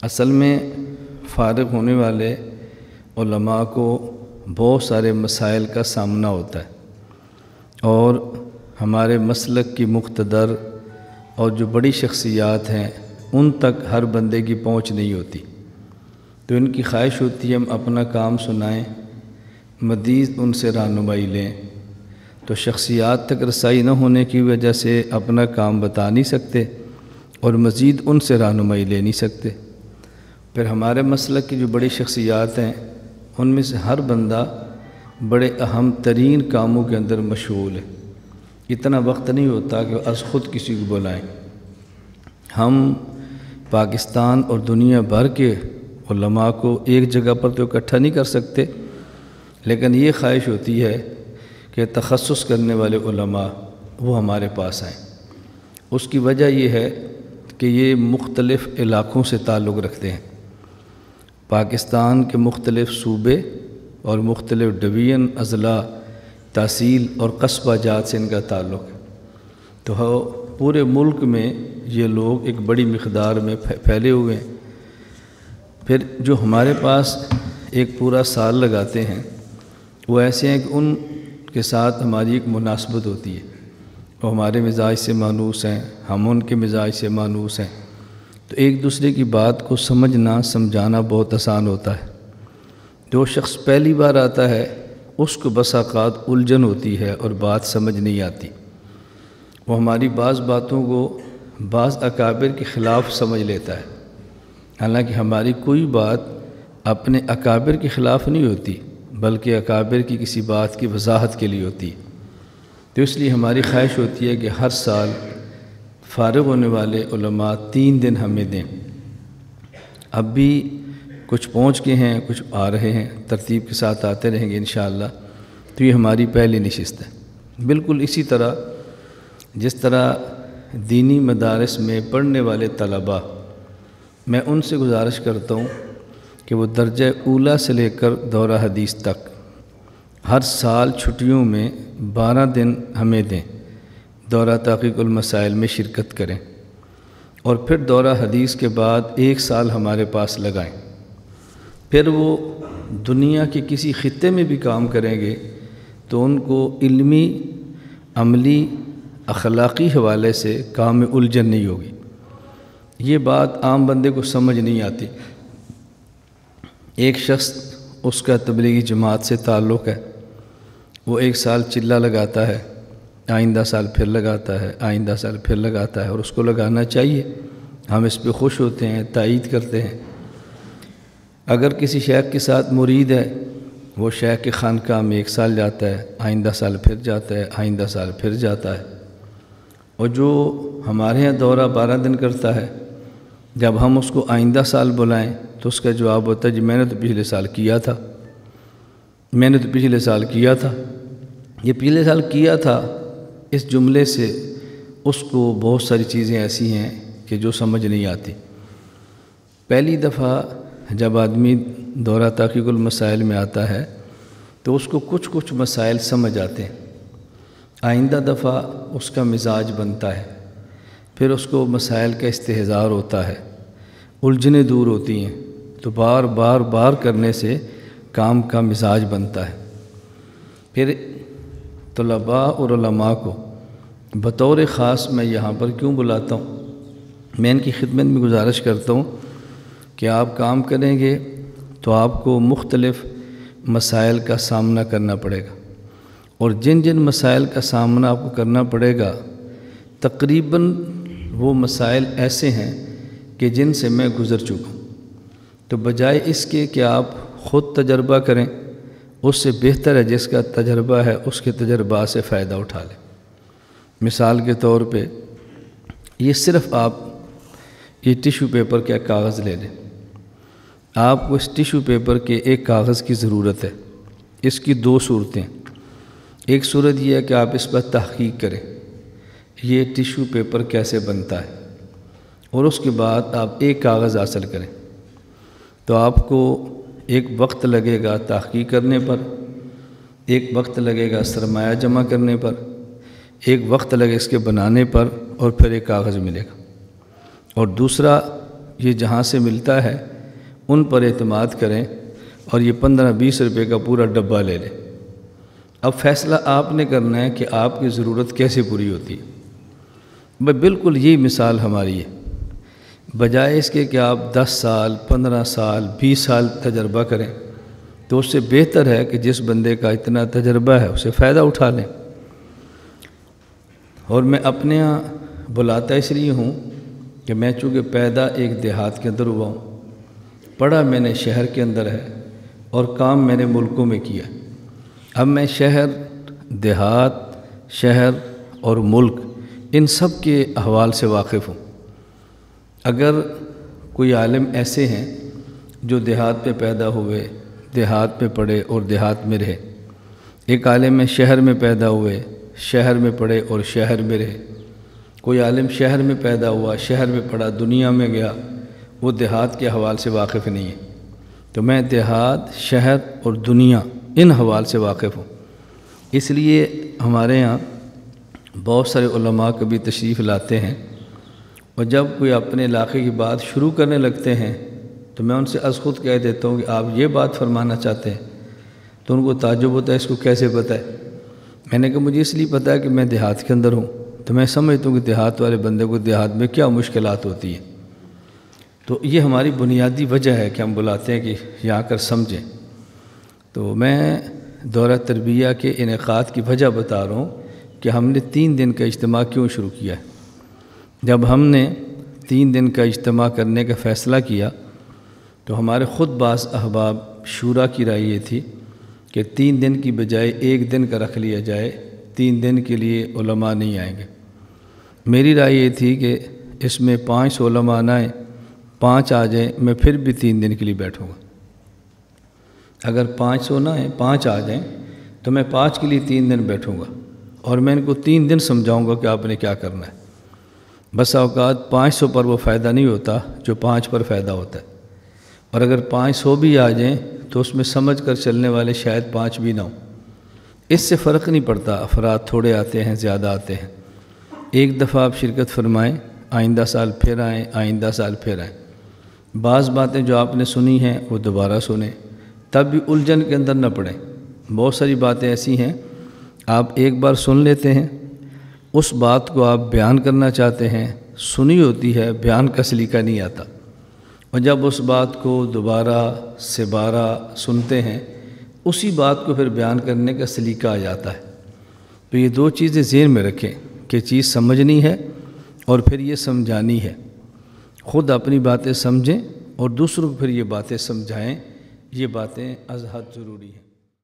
اصل میں فارغ ہونے والے علماء کو بہت سارے مسائل کا سامنا ہوتا ہے، اور ہمارے مسلک کی مقتدر اور جو بڑی شخصیات ہیں ان تک ہر بندے کی پہنچ نہیں ہوتی، تو ان کی خواہش ہوتی ہے ہم اپنا کام سنائیں، مزید ان سے رہنمائی لیں، تو شخصیات تک رسائی نہ ہونے کی وجہ سے اپنا کام بتا نہیں سکتے اور مزید ان سے رہنمائی لے نہیں سکتے۔ پھر ہمارے مسلک کی جو بڑی شخصیات ہیں ان میں سے ہر بندہ بڑے اہم ترین کاموں کے اندر مشغول ہے، اتنا وقت نہیں ہوتا کہ از خود کسی کو بلائیں۔ ہم پاکستان اور دنیا بھر کے علماء کو ایک جگہ پر تو اکٹھا نہیں کر سکتے، لیکن یہ خواہش ہوتی ہے کہ تخصص کرنے والے علماء وہ ہمارے پاس آئیں۔ اس کی وجہ یہ ہے کہ یہ مختلف علاقوں سے تعلق رکھتے ہیں، پاکستان کے مختلف صوبے اور مختلف ڈویژن، اضلاع، تحصیل اور قصبہ جات سے ان کا تعلق ہے، تو پورے ملک میں یہ لوگ ایک بڑی مقدار میں پھیلے ہوئے ہیں۔ پھر جو ہمارے پاس ایک پورا سال لگاتے ہیں وہ ایسے ہیں کہ ان کے ساتھ ہماری ایک مناسبت ہوتی ہے، وہ ہمارے مزاج سے مانوس ہیں، ہم ان کے مزاج سے مانوس ہیں، تو ایک دوسرے کی بات کو سمجھنا سمجھانا بہت آسان ہوتا ہے۔ جو شخص پہلی بار آتا ہے اس کو بسا اوقات الجھن ہوتی ہے اور بات سمجھ نہیں آتی، وہ ہماری بعض باتوں کو بعض اکابر کے خلاف سمجھ لیتا ہے، حالانکہ ہماری کوئی بات اپنے اکابر کے خلاف نہیں ہوتی بلکہ اکابر کی کسی بات کی وضاحت کے لیے ہوتی ہے۔ تو اس لیے ہماری خواہش ہوتی ہے کہ ہر سال فارغ ہونے والے علماء 3 دن ہمیں دیں۔ اب بھی کچھ پہنچ کے ہیں، کچھ آ رہے ہیں، ترتیب کے ساتھ آتے رہیں گے انشاءاللہ۔ تو یہ ہماری پہلی نشست ہے۔ بالکل اسی طرح جس طرح دینی مدارس میں پڑھنے والے طلباء، میں ان سے گزارش کرتا ہوں کہ وہ درجہ اولیٰ سے لے کر دورہ حدیث تک ہر سال چھٹیوں میں 12 دن ہمیں دیں، دورہ تحقیق المسائل میں شرکت کریں، اور پھر دورہ حدیث کے بعد 1 سال ہمارے پاس لگائیں۔ پھر وہ دنیا کے کسی خطے میں بھی کام کریں گے تو ان کو علمی، عملی، اخلاقی حوالے سے کام میں الجھن نہیں ہوگی۔ یہ بات عام بندے کو سمجھ نہیں آتی۔ ایک شخص، اس کا تبلیغی جماعت سے تعلق ہے، وہ 1 سال چلہ لگاتا ہے، آئندہ سال پھر لگاتا ہے، آئندہ سال پھر لگاتا ہے، اور اس کو لگانا چاہیے، ہم اس پہ خوش ہوتے ہیں، تائید کرتے ہیں۔ اگر کسی شیخ کے ساتھ مرید ہے، وہ شیخ کے خانقاہ میں 1 سال جاتا ہے، آئندہ سال پھر جاتا ہے، آئندہ سال پھر جاتا ہے، اور جو ہمارے ہاں دورہ 12 دن کرتا ہے، جب ہم اس کو آئندہ سال بلائیں تو اس کا جواب ہوتا ہے جی میں نے تو پچھلے سال کیا تھا، میں نے تو پچھلے سال کیا تھا۔ یہ پچھلے سال کیا تھا، اس جملے سے اس کو بہت ساری چیزیں ایسی ہیں کہ جو سمجھ نہیں آتی۔ پہلی دفعہ جب آدمی دورہ تحقیق المسائل میں آتا ہے تو اس کو کچھ مسائل سمجھ آتے ہیں، آئندہ دفعہ اس کا مزاج بنتا ہے، پھر اس کو مسائل کا استحضار ہوتا ہے، الجھنیں دور ہوتی ہیں، تو بار کرنے سے کام کا مزاج بنتا ہے۔ پھر طلباء اور علماء کو بطور خاص میں یہاں پر کیوں بلاتا ہوں، میں ان کی خدمت میں گزارش کرتا ہوں کہ آپ کام کریں گے تو آپ کو مختلف مسائل کا سامنا کرنا پڑے گا، اور جن مسائل کا سامنا آپ کو کرنا پڑے گا تقریباً وہ مسائل ایسے ہیں کہ جن سے میں گزر چکا ہوں، تو بجائے اس کے کہ آپ خود تجربہ کریں، اس سے بہتر ہے جس کا تجربہ ہے اس کے تجربات سے فائدہ اٹھا لیں۔ مثال کے طور پہ یہ صرف آپ یہ ٹیشو پیپر کا کاغذ لے لیں، آپ کو اس ٹیشو پیپر کے ایک کاغذ کی ضرورت ہے۔ اس کی 2 صورتیں، ایک صورت یہ ہے کہ آپ اس پر تحقیق کریں یہ ٹیشو پیپر کیسے بنتا ہے، اور اس کے بعد آپ ایک کاغذ حاصل کریں، تو آپ کو ایک وقت لگے گا تحقیق کرنے پر، ایک وقت لگے گا سرمایہ جمع کرنے پر، ایک وقت لگے اس کے بنانے پر، اور پھر ایک کاغذ ملے گا۔ اور دوسرا یہ جہاں سے ملتا ہے ان پر اعتماد کریں اور یہ 15-20 روپے کا پورا ڈبہ لے لیں۔ اب فیصلہ آپ نے کرنا ہے کہ آپ کی ضرورت کیسے پوری ہوتی ہے۔ بالکل یہی مثال ہماری ہے، بجائے اس کے کہ آپ 10 سال 15 سال 20 سال تجربہ کریں، تو اس سے بہتر ہے کہ جس بندے کا اتنا تجربہ ہے اسے فائدہ اٹھا لیں۔ اور میں اپنے یہاں بلاتا اس لیے ہوں کہ میں چونکہ پیدا ایک دیہات کے اندر ہوا ہوں، پڑھا میں نے شہر کے اندر ہے اور کام میں نے ملکوں میں کیا۔ اب میں شہر، دیہات، شہر اور ملک ان سب کے احوال سے واقف ہوں۔ اگر کوئی عالم ایسے ہیں جو دیہات پہ پیدا ہوئے، دیہات میں پڑھے اور دیہات میں رہے، ایک عالم شہر میں پیدا ہوئے، شہر میں پڑھے اور شہر میں رہے، کوئی عالم شہر میں پیدا ہوا، شہر میں پڑھا، دنیا میں گیا، وہ دیہات کے حوال سے واقف نہیں ہے۔ تو میں دیہات، شہر اور دنیا ان حوال سے واقف ہوں۔ اس لیے ہمارے یہاں بہت سارے علماء کبھی تشریف لاتے ہیں، اور جب کوئی اپنے علاقے کی بات شروع کرنے لگتے ہیں تو میں ان سے از خود کہہ دیتا ہوں کہ آپ یہ بات فرمانا چاہتے ہیں، تو ان کو تعجب ہوتا ہے اس کو کیسے پتہ ہے؟ میں نے کہا مجھے اس لیے پتہ ہے کہ میں دیہات کے اندر ہوں، تو میں سمجھتا ہوں کہ دیہات والے بندے کو دیہات میں کیا مشکلات ہوتی ہیں۔ تو یہ ہماری بنیادی وجہ ہے کہ ہم بلاتے ہیں کہ یہاں کر سمجھیں۔ تو میں دورہ تربیہ کے انعقاد کی وجہ بتا رہا ہوں کہ ہم نے 3 دن کا اجتماع کیوں شروع کیا ہے۔ جب ہم نے 3 دن کا اجتماع کرنے کا فیصلہ کیا تو ہمارے خود بعض احباب شورا کی رائے یہ تھی کہ 3 دن کی بجائے 1 دن کا رکھ لیا جائے، 3 دن کے لیے علماء نہیں آئیں گے۔ میری رائے یہ تھی کہ اس میں 5 علماء نہ آئیں، 5 آ جائیں، میں پھر بھی 3 دن کے لیے بیٹھوں گا۔ اگر 500 نہ آئیں، 5 آ جائیں تو میں 5 کے لیے 3 دن بیٹھوں گا، اور میں ان کو 3 دن سمجھاؤں گا کہ آپ نے کیا کرنا ہے۔ بس اوقات 500 پر وہ فائدہ نہیں ہوتا جو 5 پر فائدہ ہوتا ہے، اور اگر 500 بھی آ جائیں تو اس میں سمجھ کر چلنے والے شاید 5 بھی نہ ہوں۔ اس سے فرق نہیں پڑتا افراد تھوڑے آتے ہیں زیادہ آتے ہیں۔ ایک دفعہ آپ شرکت فرمائیں، آئندہ سال پھر آئیں، آئندہ سال پھر آئیں۔ بعض باتیں جو آپ نے سنی ہیں وہ دوبارہ سنیں، تب بھی الجھن کے اندر نہ پڑیں۔ بہت ساری باتیں ایسی ہیں آپ ایک بار سن لیتے ہیں، اس بات کو آپ بیان کرنا چاہتے ہیں، سنی ہوتی ہے، بیان کا سلیقہ نہیں آتا، اور جب اس بات کو دوبارہ سے بارہ سنتے ہیں اسی بات کو پھر بیان کرنے کا سلیقہ آ جاتا ہے۔ تو یہ 2 چیزیں ذہن میں رکھیں کہ چیز سمجھنی ہے اور پھر یہ سمجھانی ہے۔ خود اپنی باتیں سمجھیں اور دوسروں کو پھر یہ باتیں سمجھائیں، یہ باتیں از حد ضروری ہیں۔